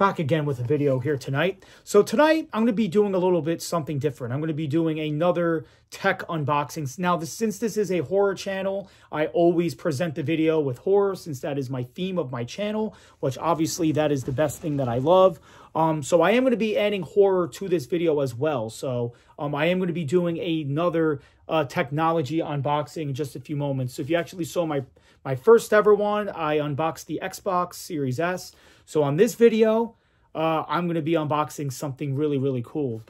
Back again with a video here tonight. So tonight I'm going to be doing a little bit something different. I'm going to be doing another tech unboxing. Now, since this is a horror channel, I always present the video with horror since that is my theme of my channel, which obviously that is the best thing that I love. So I am going to be adding horror to this video as well. So I am going to be doing another technology unboxing in just a few moments. So if you actually saw my first ever one, I unboxed the Xbox Series S. So on this video, I'm going to be unboxing something really, really cool.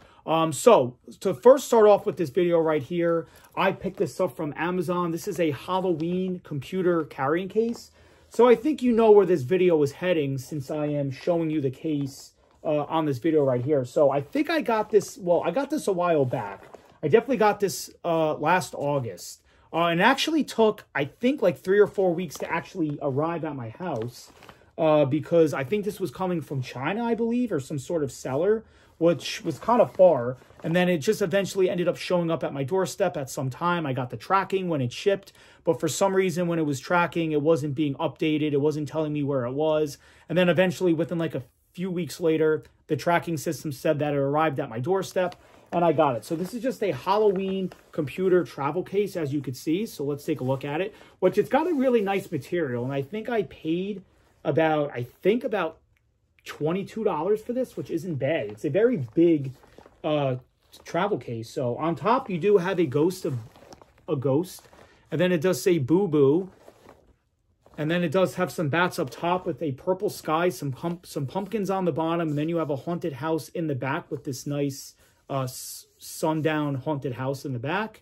So to first start off with this video right here, I picked this up from Amazon. This is a Halloween computer carrying case. So I think you know where this video is heading since I am showing you the case on this video right here. So I think I got this, well, I got this a while back. I definitely got this last August. And it actually took, I think, like 3 or 4 weeks to actually arrive at my house. Because I think this was coming from China, I believe, or some sort of seller, which was kind of far. And then it just eventually ended up showing up at my doorstep at some time. I got the tracking when it shipped, but for some reason when it was tracking, it wasn't being updated. It wasn't telling me where it was. And then eventually, within like a few weeks later, the tracking system said that it arrived at my doorstep, and I got it. So this is just a Halloween computer travel case, as you could see. So let's take a look at it, which it's got a really nice material. And I think I paid about $22 for this, which isn't bad. It's a very big travel case. So on top, you do have a ghost, and then it does say boo boo, and then it does have some bats up top with a purple sky, some pumpkins on the bottom, and then you have a haunted house in the back with this nice sundown haunted house in the back,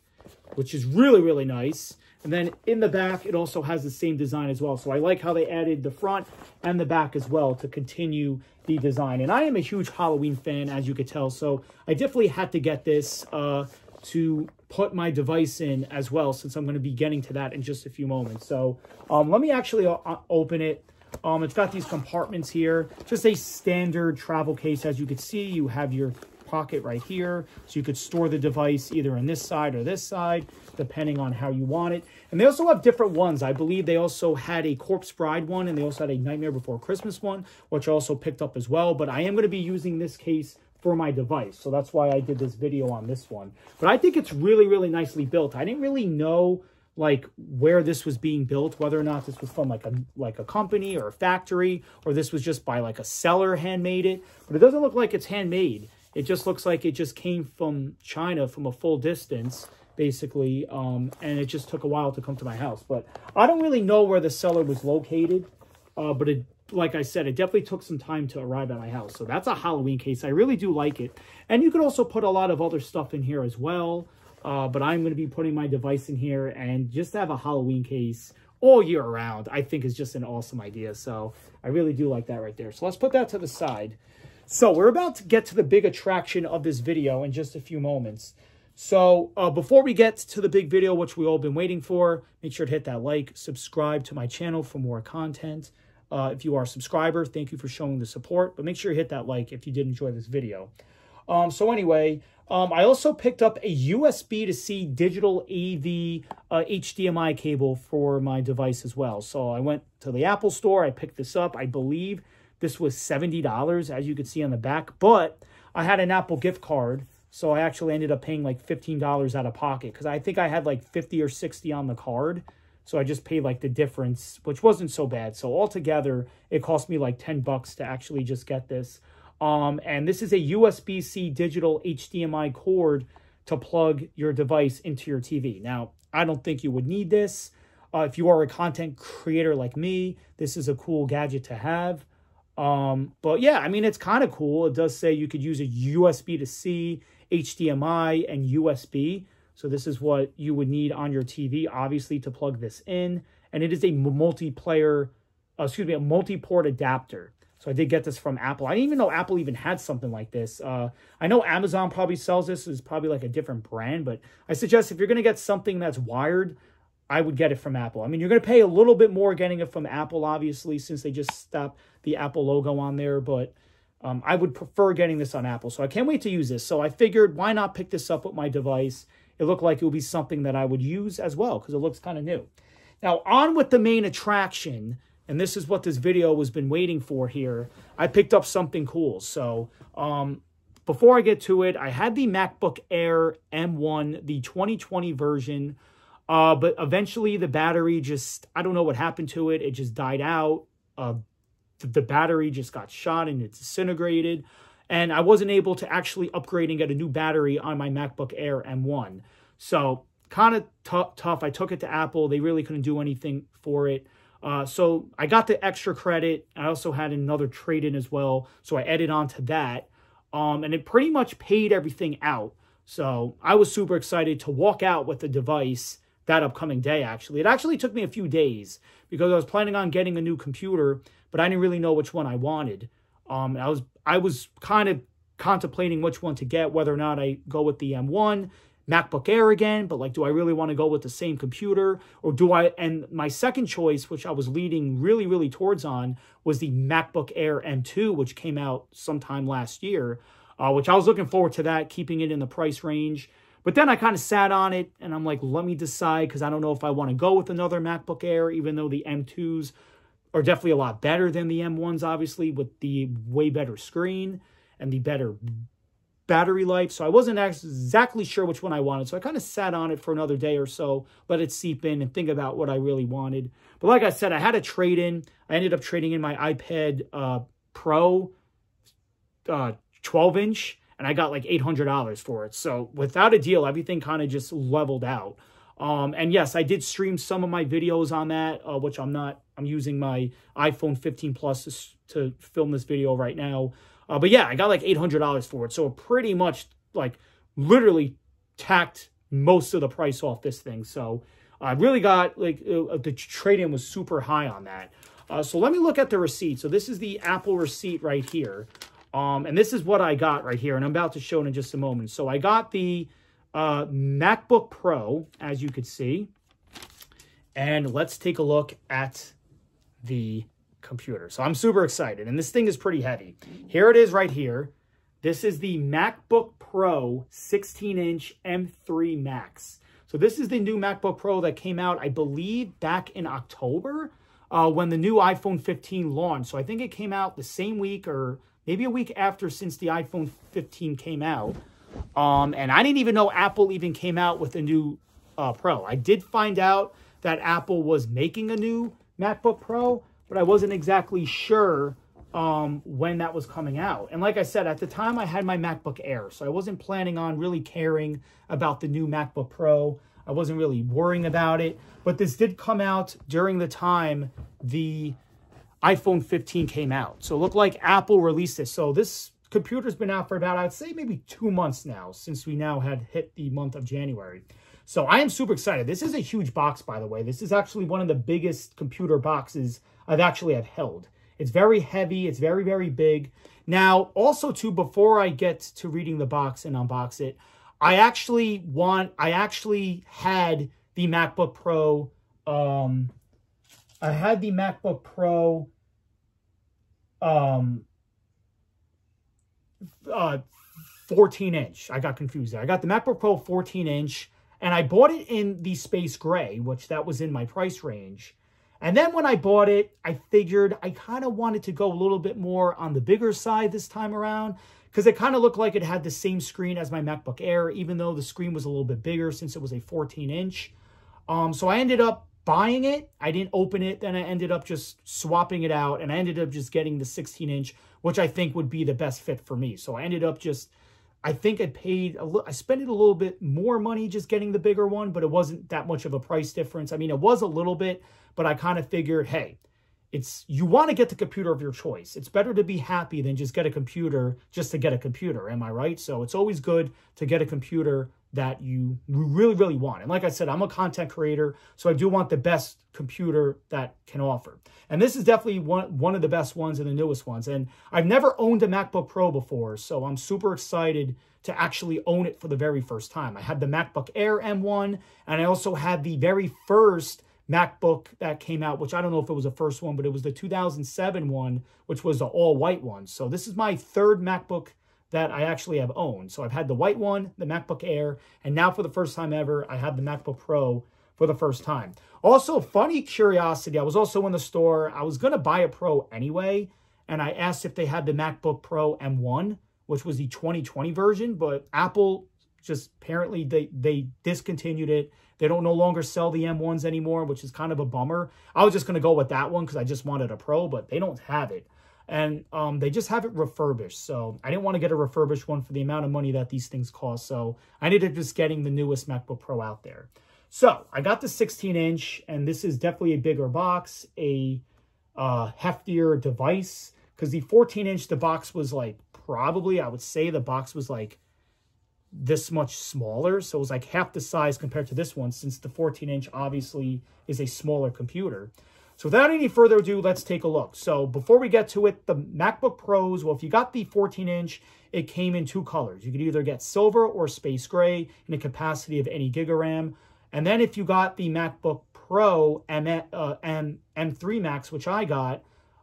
which is really, really nice. And then in the back, it also has the same design as well. So I like how they added the front and the back as well to continue the design. And I am a huge Halloween fan, as you could tell. So I definitely had to get this to put my device in as well, since I'm going to be getting to that in just a few moments. So let me actually open it. It's got these compartments here. Just a standard travel case. As you can see, you have your pocket right here, so you could store the device either on this side or this side, depending on how you want it. And they also have different ones. I believe they also had a Corpse Bride one, and they also had a Nightmare Before Christmas one, which I also picked up as well. But I am going to be using this case for my device, so that's why I did this video on this one. But I think it's really, really nicely built. I didn't really know like where this was being built, whether or not this was from like a company or a factory, or this was just by like a seller handmade it. But it doesn't look like it's handmade. It just looks like it just came from China from a full distance, basically, and it just took a while to come to my house. But I don't really know where the seller was located, but like I said, it definitely took some time to arrive at my house. So that's a Halloween case. I really do like it. And you could also put a lot of other stuff in here as well, but I'm going to be putting my device in here, and just to have a Halloween case all year round, I think is just an awesome idea. So I really do like that right there. So let's put that to the side. So we're about to get to the big attraction of this video in just a few moments. So before we get to the big video, which we've all been waiting for, make sure to hit that like, subscribe to my channel for more content. If you are a subscriber, thank you for showing the support, but make sure you hit that like if you did enjoy this video. So anyway, I also picked up a USB to C digital AV HDMI cable for my device as well. So I went to the Apple store, I picked this up, I believe this was $70, as you can see on the back, but I had an Apple gift card, so I actually ended up paying like $15 out of pocket, because I think I had like 50 or 60 on the card, so I just paid like the difference, which wasn't so bad. So altogether, it cost me like 10 bucks to actually just get this. And this is a USB-C digital HDMI cord to plug your device into your TV. Now, I don't think you would need this. If you are a content creator like me, this is a cool gadget to have. But yeah, I mean, it's kind of cool. It does say you could use a USB to C, HDMI, and USB. So this is what you would need on your TV, obviously, to plug this in. And it is a multi-port adapter. So I did get this from Apple. I didn't even know Apple even had something like this. I know Amazon probably sells this. It's probably like a different brand, but I suggest if you're going to get something that's wired, I would get it from Apple. I mean, you're going to pay a little bit more getting it from Apple, obviously, since they just stopped the Apple logo on there. But I would prefer getting this on Apple. So I can't wait to use this. So I figured, why not pick this up with my device? It looked like it would be something that I would use as well, because it looks kind of new. Now, on with the main attraction. and this is what this video has been waiting for here. I picked up something cool. So before I get to it, I had the MacBook Air M1, the 2020 version, but eventually the battery just, I don't know what happened to it. It just died out. The battery just got shot and it disintegrated. And I wasn't able to actually upgrade and get a new battery on my MacBook Air M1. So kind of tough. I took it to Apple. They really couldn't do anything for it. So I got the extra credit. I also had another trade-in as well. So I added on to that. And it pretty much paid everything out. So I was super excited to walk out with the device that upcoming day, actually. It actually took me a few days because I was planning on getting a new computer, but I didn't really know which one I wanted. I was kind of contemplating which one to get, whether or not I go with the M1, MacBook Air again, but like, do I really want to go with the same computer? Or do I, and my second choice, which I was leading really, really towards on, was the MacBook Air M2, which came out sometime last year, which I was looking forward to that, keeping it in the price range. But then I kind of sat on it, and I'm like, let me decide, because I don't know if I want to go with another MacBook Air, even though the M2s are definitely a lot better than the M1s, obviously, with the way better screen and the better battery life. So I wasn't exactly sure which one I wanted. So I kind of sat on it for another day or so, let it seep in and think about what I really wanted. But like I said, I had a trade-in. I ended up trading in my iPad Pro 12-inch, and I got like $800 for it. So without a deal, everything kind of just leveled out. And yes, I did stream some of my videos on that, which I'm using my iPhone 15 Plus to film this video right now. But yeah, I got like $800 for it. So it pretty much like literally tacked most of the price off this thing. So I really got like the trade-in was super high on that. So let me look at the receipt. So this is the Apple receipt right here. And this is what I got right here. And I'm about to show it in just a moment. So I got the MacBook Pro, as you could see. And let's take a look at the computer. So I'm super excited, and this thing is pretty heavy. Here it is right here. This is the MacBook Pro 16-inch M3 Max. So this is the new MacBook Pro that came out, I believe, back in October when the new iPhone 15 launched. So I think it came out the same week or maybe a week after since the iPhone 15 came out. And I didn't even know Apple even came out with a new Pro. I did find out that Apple was making a new MacBook Pro, but I wasn't exactly sure when that was coming out. And like I said, at the time I had my MacBook Air, so I wasn't planning on really caring about the new MacBook Pro. I wasn't really worrying about it, but this did come out during the time the iPhone 15 came out. So it looked like Apple released this. So this computer's been out for about, I'd say maybe 2 months now, since we now had hit the month of January. So I am super excited. This is a huge box, by the way. This is actually one of the biggest computer boxes I've held. It's very heavy. It's very, very big. Now, also too, before I get to reading the box and unbox it, I actually had the MacBook Pro. I had the MacBook Pro 14-inch. I got confused there. I got the MacBook Pro 14-inch, and I bought it in the space gray, which that was in my price range. And then when I bought it, I figured I kind of wanted to go a little bit more on the bigger side this time around, because it kind of looked like it had the same screen as my MacBook Air, even though the screen was a little bit bigger since it was a 14-inch. So I ended up buying it. I didn't open it. Then I ended up just swapping it out, and I ended up just getting the 16-inch, which I think would be the best fit for me. So I ended up just, I think I spent it a little bit more money just getting the bigger one, but it wasn't that much of a price difference. I mean, it was a little bit, but I kind of figured, hey, you want to get the computer of your choice. It's better to be happy than just get a computer just to get a computer. Am I right? So it's always good to get a computer that you really, really want. And like I said, I'm a content creator, so I do want the best computer that can offer. And this is definitely one of the best ones and the newest ones. And I've never owned a MacBook Pro before, so I'm super excited to actually own it for the very first time. I had the MacBook Air M1, and I also had the very first MacBook that came out, which I don't know if it was the first one, but it was the 2007 one, which was the all-white one. So this is my third MacBook that I actually have owned. So I've had the white one, the MacBook Air, and now for the first time ever, I have the MacBook Pro for the first time. Also, funny curiosity, I was also in the store. I was going to buy a Pro anyway, and I asked if they had the MacBook Pro M1, which was the 2020 version, but Apple just apparently they discontinued it. They don't no longer sell the M1s anymore, which is kind of a bummer. I was just going to go with that one because I just wanted a Pro, but they don't have it. And they just have it refurbished. So I didn't want to get a refurbished one for the amount of money that these things cost. So I ended up just getting the newest MacBook Pro out there. So I got the 16-inch, and this is definitely a bigger box, a heftier device. Because the 14-inch, the box was like probably, I would say the box was like this much smaller. So it was like half the size compared to this one, since the 14-inch obviously is a smaller computer. So without any further ado, let's take a look. So before we get to it, the MacBook Pros, well, if you got the 14-inch, it came in two colors. You could either get silver or space gray in a capacity of any gig of RAM. And then if you got the MacBook Pro M3 Max, which I got,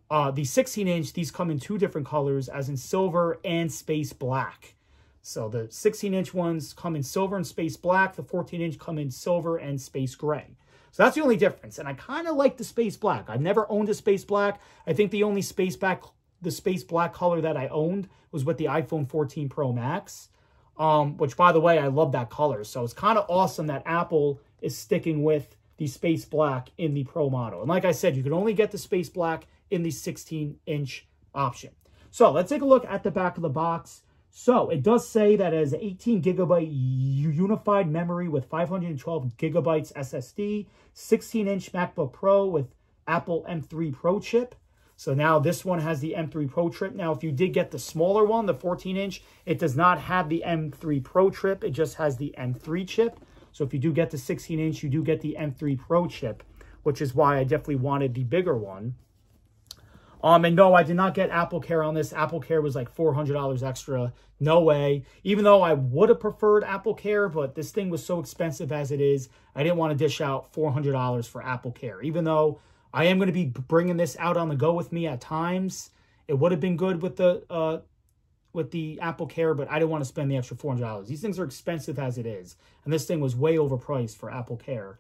the 16-inch, these come in two different colors, as in silver and space black. So the 16-inch ones come in silver and space black. The 14-inch come in silver and space gray. So that's the only difference. And I kind of like the space black. I've never owned a space black. I think the only space black color that I owned was with the iPhone 14 Pro Max, which, by the way, I love that color. So it's kind of awesome that Apple is sticking with the space black in the Pro model. And like I said, you can only get the space black in the 16-inch option. So let's take a look at the back of the box. So it does say that it has 18 gigabyte unified memory with 512 gigabytes SSD, 16-inch MacBook Pro with Apple M3 Pro chip. So now this one has the M3 Pro chip. Now, if you did get the smaller one, the 14-inch, it does not have the M3 Pro chip. It just has the M3 chip. So if you do get the 16-inch, you do get the M3 Pro chip, which is why I definitely wanted the bigger one. And no, I did not get Apple Care on this. Apple Care was like $400 extra. No way. Even though I would have preferred Apple Care, but this thing was so expensive as it is, I didn't want to dish out $400 for Apple Care. Even though I am going to be bringing this out on the go with me at times, it would have been good with the Apple Care, but I didn't want to spend the extra $400. These things are expensive as it is, and this thing was way overpriced for Apple Care.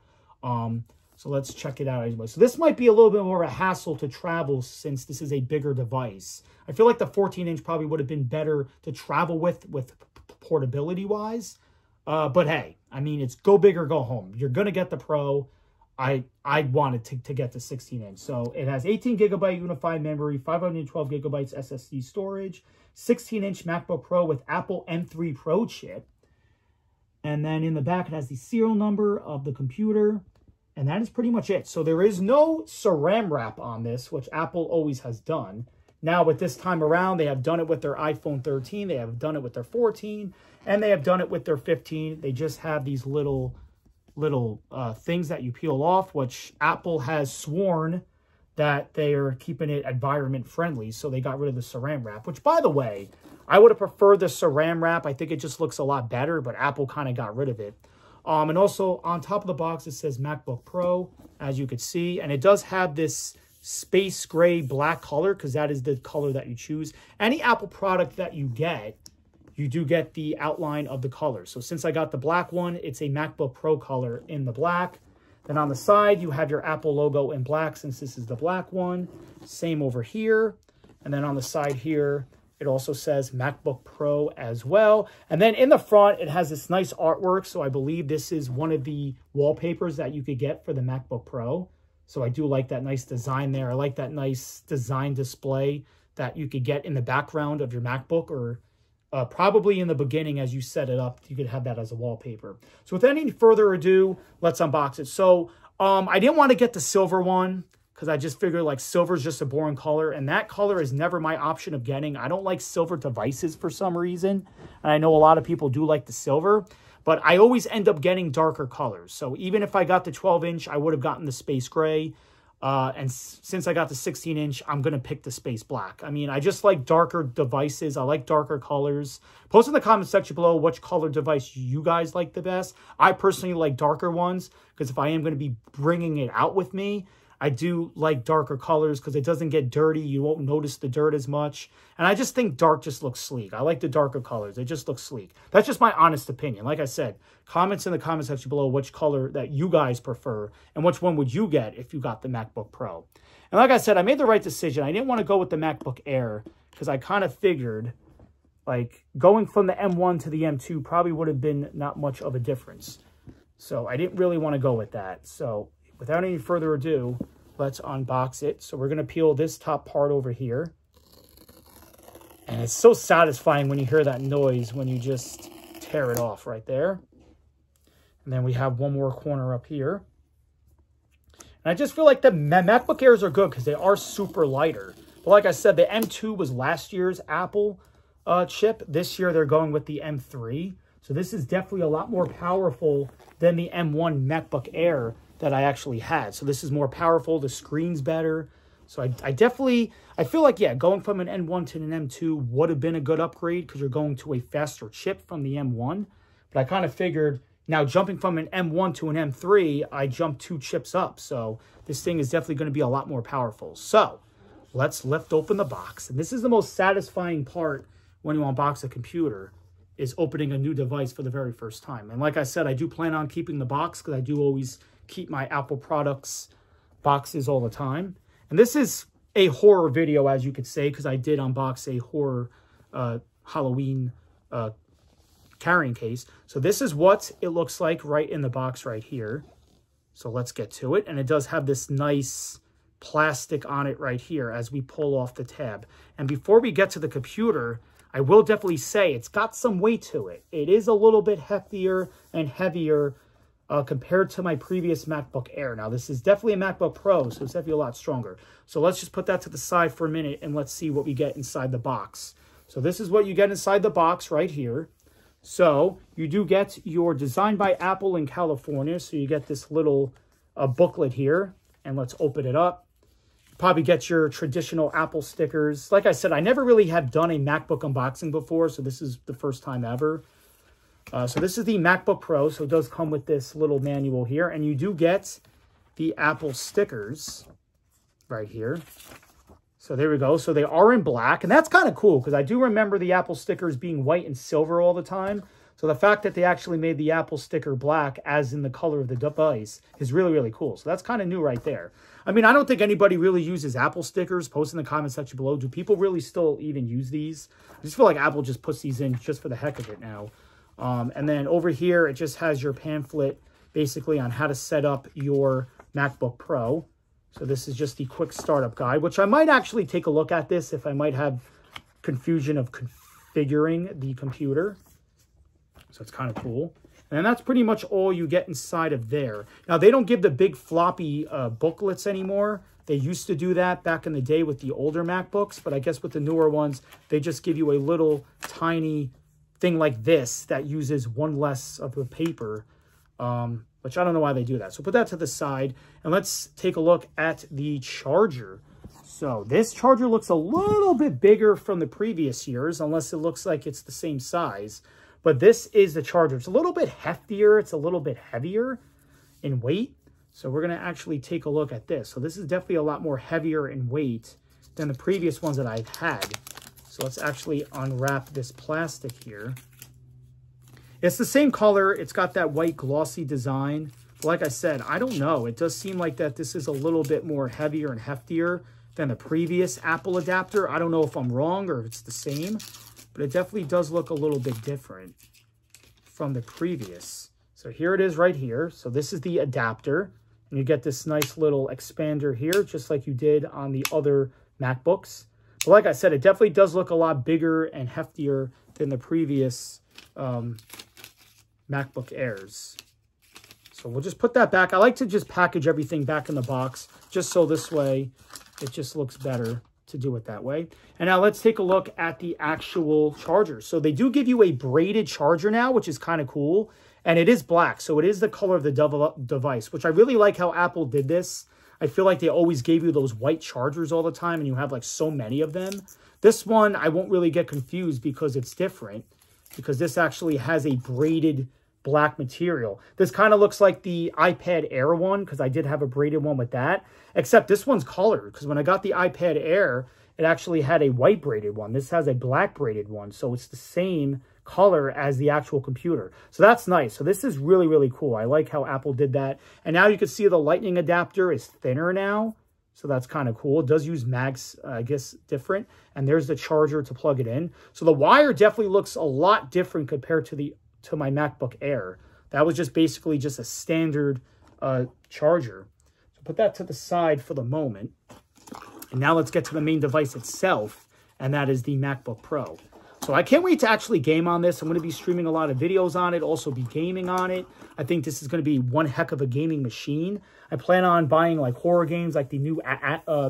So let's check it out anyway. So this might be a little bit more of a hassle to travel since this is a bigger device. I feel like the 14-inch probably would have been better to travel with portability-wise. But hey, I mean, it's go big or go home. You're going to get the Pro. I wanted to get the 16-inch. So it has 18 gigabyte unified memory, 512 gigabytes SSD storage, 16-inch MacBook Pro with Apple M3 Pro chip. And then in the back, it has the serial number of the computer. And that is pretty much it. So there is no saran wrap on this, which Apple always has done. Now, with this time around, they have done it with their iPhone 13. They have done it with their 14. And they have done it with their 15. They just have these little things that you peel off, which Apple has sworn that they are keeping it environment friendly. So they got rid of the saran wrap, which, by the way, I would have preferred the saran wrap. I think it just looks a lot better, but Apple kind of got rid of it. And also on top of the box, it says MacBook Pro, as you could see. And it does have this space gray black color because that is the color that you choose. Any Apple product that you get, you do get the outline of the color. So since I got the black one, it's a MacBook Pro color in the black. Then on the side, you have your Apple logo in black since this is the black one. Same over here. And then on the side here, it also says MacBook Pro as well. And then in the front, it has this nice artwork. So I believe this is one of the wallpapers that you could get for the MacBook Pro. So I do like that nice design there. I like that nice design display that you could get in the background of your MacBook, or probably in the beginning as you set it up, you could have that as a wallpaper. So without any further ado, let's unbox it. So I didn't want to get the silver one because I just figured like silver is just a boring color, and that color is never my option of getting. I don't like silver devices for some reason, and I know a lot of people do like the silver, but I always end up getting darker colors. So even if I got the 12-inch, I would have gotten the space gray, and since I got the 16-inch, I'm going to pick the space black. I mean, I just like darker devices. I like darker colors. Post in the comment section below which color device you guys like the best. I personally like darker ones because if I am going to be bringing it out with me, I do like darker colors because it doesn't get dirty. You won't notice the dirt as much. And I just think dark just looks sleek. I like the darker colors. They just look sleek. That's just my honest opinion. Like I said, comments in the comment section below which color that you guys prefer and which one would you get if you got the MacBook Pro. And like I said, I made the right decision. I didn't want to go with the MacBook Air because I kind of figured like going from the M1 to the M2 probably would have been not much of a difference. So I didn't really want to go with that. So without any further ado, let's unbox it. So we're going to peel this top part over here. And it's so satisfying when you hear that noise when you just tear it off right there. And then we have one more corner up here. And I just feel like the MacBook Airs are good because they are super lighter. But like I said, the M2 was last year's Apple chip. This year they're going with the M3. So this is definitely a lot more powerful than the M1 MacBook Air that I actually had. So this is more powerful. The screen's better. So I feel like, yeah, going from an M1 to an M2 would have been a good upgrade because you're going to a faster chip from the M1. But I kind of figured now jumping from an M1 to an M3, I jumped 2 chips up. So this thing is definitely going to be a lot more powerful. So let's lift open the box. And this is the most satisfying part when you unbox a computer, is opening a new device for the very first time. And like I said, I do plan on keeping the box because I do always keep my Apple products boxes all the time. And this is a horror video, as you could say, because I did unbox a horror Halloween carrying case. So this is what it looks like right in the box right here. So let's get to it. And it does have this nice plastic on it right here as we pull off the tab. And before we get to the computer, I will definitely say it's got some weight to it. It is a little bit heftier and heavier compared to my previous MacBook Air. Now, this is definitely a MacBook Pro, so it's definitely a lot stronger. So let's just put that to the side for a minute and let's see what we get inside the box. So this is what you get inside the box right here. So you do get your Designed by Apple in California. So you get this little booklet here, and let's open it up. Probably get your traditional Apple stickers. Like I said, I never really have done a MacBook unboxing before, so this is the first time ever. So this is the MacBook Pro, so it does come with this little manual here, and you do get the Apple stickers right here. So there we go. So they are in black, and that's kind of cool because I do remember the Apple stickers being white and silver all the time. So the fact that they actually made the Apple sticker black as in the color of the device is really, really cool. So that's kind of new right there. I mean, I don't think anybody really uses Apple stickers. Post in the comment section below. Do people really still even use these? I just feel like Apple just puts these in just for the heck of it now. And then over here, it just has your pamphlet basically on how to set up your MacBook Pro. So this is just the quick startup guide, which I might actually take a look at this if I might have confusion of configuring the computer. So it's kind of cool. And that's pretty much all you get inside of there. Now, they don't give the big floppy booklets anymore. They used to do that back in the day with the older MacBooks, but I guess with the newer ones, they just give you a little tiny thing like this that uses one less of the paper, which I don't know why they do that. So put that to the side, and let's take a look at the charger. So this charger looks a little bit bigger from the previous years, unless it looks like it's the same size. But this is the charger. It's a little bit heftier. It's a little bit heavier in weight. So we're going to actually take a look at this. So this is definitely a lot more heavier in weight than the previous ones that I've had. So let's actually unwrap this plastic here. It's the same color. It's got that white glossy design. But like I said, I don't know. It does seem like that this is a little bit more heavier and heftier than the previous Apple adapter. I don't know if I'm wrong or if it's the same. But it definitely does look a little bit different from the previous. So here it is right here. So this is the adapter. And you get this nice little expander here, just like you did on the other MacBooks. But like I said, it definitely does look a lot bigger and heftier than the previous MacBook Airs. So we'll just put that back. I like to just package everything back in the box, just so this way it just looks better to do it that way. And now let's take a look at the actual charger. So they do give you a braided charger now, which is kind of cool. And it is black, so it is the color of the device, which I really like how Apple did this. I feel like they always gave you those white chargers all the time, and you have like so many of them. This one, I won't really get confused because it's different, because this actually has a braided black material. This kind of looks like the iPad Air one, because I did have a braided one with that, except this one's colored, because when I got the iPad Air, it actually had a white braided one. This has a black braided one, so it's the same color as the actual computer. So that's nice. So this is really, really cool. I like how Apple did that. And now you can see the lightning adapter is thinner now. So that's kind of cool. It does use mags, I guess, different. And there's the charger to plug it in. So the wire definitely looks a lot different compared to my MacBook Air. That was just basically just a standard charger. So put that to the side for the moment. And now let's get to the main device itself, and that is the MacBook Pro. So I can't wait to actually game on this. I'm going to be streaming a lot of videos on it, also be gaming on it. I think this is going to be one heck of a gaming machine. I plan on buying like horror games, like the new,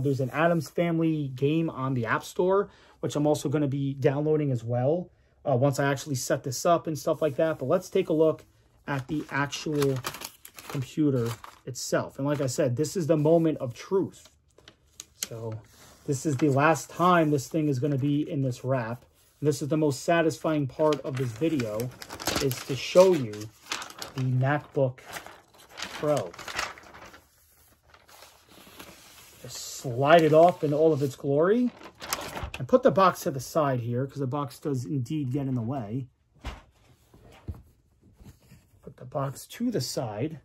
there's an Addams Family game on the App Store, which I'm also going to be downloading as well, once I actually set this up and stuff like that. But let's take a look at the actual computer itself. And like I said, this is the moment of truth. So this is the last time this thing is going to be in this wrap. And this is the most satisfying part of this video, is to show you the MacBook Pro. Just slide it off in all of its glory. And put the box to the side here, because the box does indeed get in the way. Put the box to the side.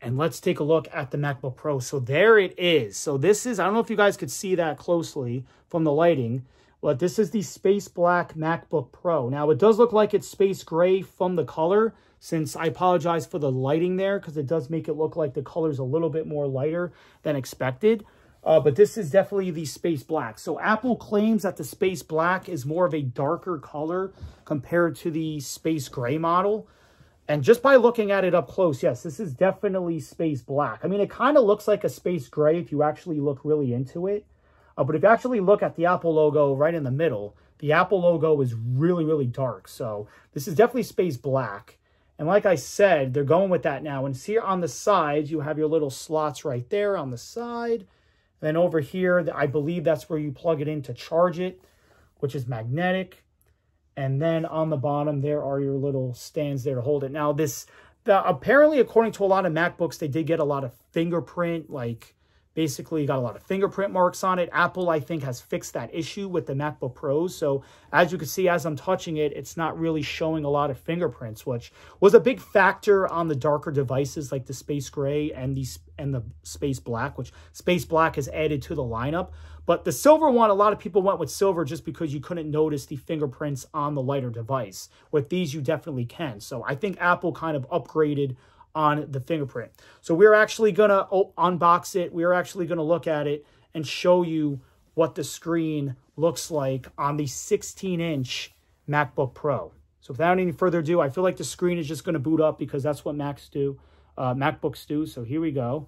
And let's take a look at the MacBook Pro. So there it is. So this is, I don't know if you guys could see that closely from the lighting, but this is the space black MacBook Pro. Now, it does look like it's space gray from the color, since I apologize for the lighting there, because it does make it look like the color's a little bit more lighter than expected. But this is definitely the space black. So Apple claims that the space black is more of a darker color compared to the space gray model. And just by looking at it up close, yes, this is definitely space black. I mean, it kind of looks like a space gray if you actually look really into it. But if you actually look at the Apple logo right in the middle, the Apple logo is really, really dark. So this is definitely space black. And like I said, they're going with that now. And see on the sides, you have your little slots right there on the side. Then over here, I believe that's where you plug it in to charge it, which is magnetic. And then on the bottom, there are your little stands there to hold it. Now, apparently, according to a lot of MacBooks, they did get a lot of fingerprint, like basically got a lot of fingerprint marks on it. Apple, I think, has fixed that issue with the MacBook Pros. So as you can see, as I'm touching it, it's not really showing a lot of fingerprints, which was a big factor on the darker devices like the Space Gray and the Space Black, which Space Black is added to the lineup. But the silver one, a lot of people went with silver just because you couldn't notice the fingerprints on the lighter device. With these, you definitely can. So I think Apple kind of upgraded on the fingerprint. So we're actually going to unbox it. We're actually going to look at it and show you what the screen looks like on the 16-inch MacBook Pro. So without any further ado, I feel like the screen is just going to boot up because that's what MacBooks do. So here we go.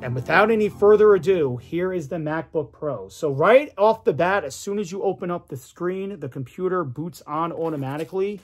And without any further ado, here is the MacBook Pro. So right off the bat, as soon as you open up the screen, the computer boots on automatically.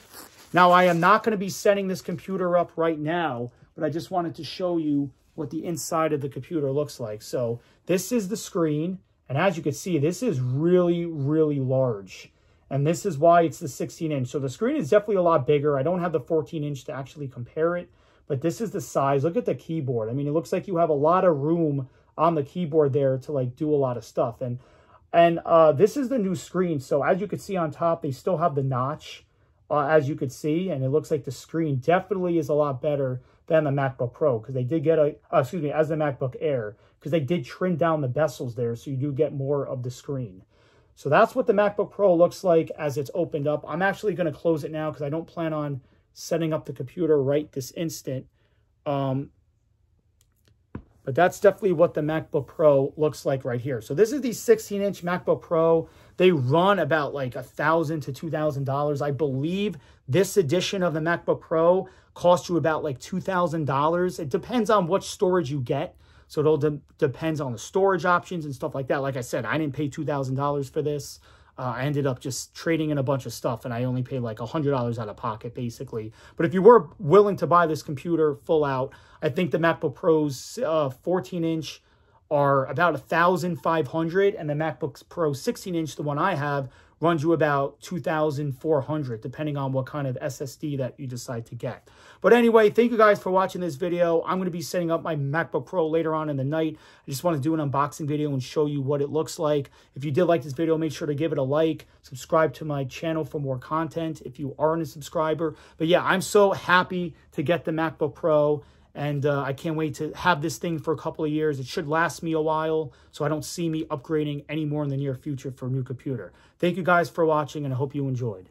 Now, I am not going to be setting this computer up right now, but I just wanted to show you what the inside of the computer looks like. So this is the screen. And as you can see, this is really, really large. And this is why it's the 16-inch. So the screen is definitely a lot bigger. I don't have the 14-inch to actually compare it. But this is the size. Look at the keyboard. I mean, it looks like you have a lot of room on the keyboard there to like do a lot of stuff. And this is the new screen. So as you can see on top, they still have the notch, as you could see. And it looks like the screen definitely is a lot better than the MacBook Pro, because they did get as the MacBook Air, because they did trim down the bezels there, so you do get more of the screen. So that's what the MacBook Pro looks like as it's opened up. I'm actually going to close it now because I don't plan on setting up the computer right this instant. But that's definitely what the MacBook Pro looks like right here. So this is the 16-inch MacBook Pro. They run about like $1,000 to $2,000. I believe this edition of the MacBook Pro costs you about like $2,000. It depends on what storage you get. So it all depends on the storage options and stuff like that. Like I said, I didn't pay $2,000 for this. I ended up just trading in a bunch of stuff, and I only paid like $100 out of pocket, basically. But if you were willing to buy this computer full out, I think the MacBook Pro's 14-inch are about $1,500, and the MacBook Pro 16-inch, the one I have, runs you about 2,400, depending on what kind of SSD that you decide to get. But anyway, thank you guys for watching this video. I'm going to be setting up my MacBook Pro later on in the night. I just want to do an unboxing video and show you what it looks like. If you did like this video, make sure to give it a like. Subscribe to my channel for more content if you aren't a subscriber. But yeah, I'm so happy to get the MacBook Pro. And I can't wait to have this thing for a couple of years. It should last me a while, so I don't see me upgrading anymore in the near future for a new computer. Thank you guys for watching, and I hope you enjoyed.